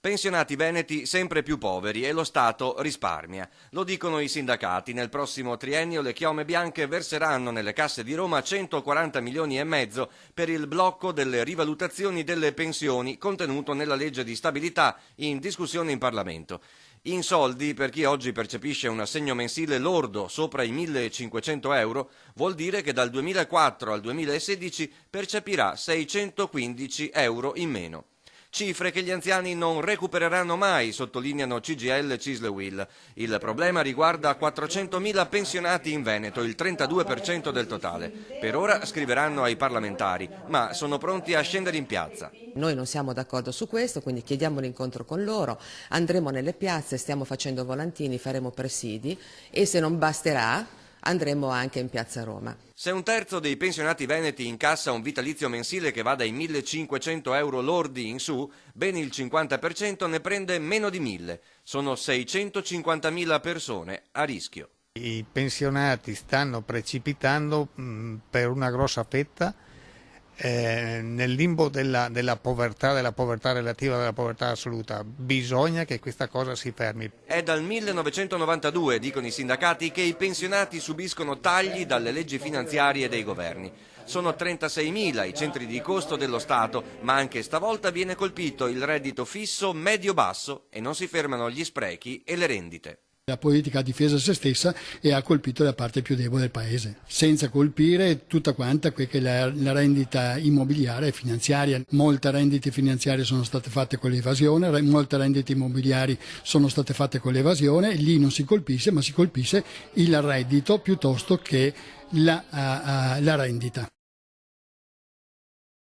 Pensionati veneti sempre più poveri e lo Stato risparmia. Lo dicono i sindacati. Nel prossimo triennio le chiome bianche verseranno nelle casse di Roma 140 milioni e mezzo per il blocco delle rivalutazioni delle pensioni contenuto nella legge di stabilità in discussione in Parlamento. In soldi, per chi oggi percepisce un assegno mensile lordo sopra i 1.500 euro, vuol dire che dal 2004 al 2016 percepirà 615 euro in meno. Cifre che gli anziani non recupereranno mai, sottolineano CGIL e CISL-UIL. Il problema riguarda 400.000 pensionati in Veneto, il 32% del totale. Per ora scriveranno ai parlamentari, ma sono pronti a scendere in piazza. Noi non siamo d'accordo su questo, quindi chiediamo l'incontro con loro, andremo nelle piazze, stiamo facendo volantini, faremo presidi e se non basterà andremo anche in piazza Roma. Se un terzo dei pensionati veneti incassa un vitalizio mensile che va dai 1.500 euro lordi in su, ben il 50% ne prende meno di 1.000. Sono 650.000 persone a rischio. I pensionati stanno precipitando per una grossa fetta nel limbo della povertà relativa, della povertà assoluta. Bisogna che questa cosa si fermi. È dal 1992, dicono i sindacati, che i pensionati subiscono tagli dalle leggi finanziarie dei governi. Sono 36.000 i centri di costo dello Stato, ma anche stavolta viene colpito il reddito fisso medio-basso e non si fermano gli sprechi e le rendite. La politica ha difeso se stessa e ha colpito la parte più debole del paese, senza colpire tutta quanta quella che è la rendita immobiliare e finanziaria. Molte rendite finanziarie sono state fatte con l'evasione, molte rendite immobiliari sono state fatte con l'evasione, lì non si colpisce, ma si colpisce il reddito piuttosto che la rendita.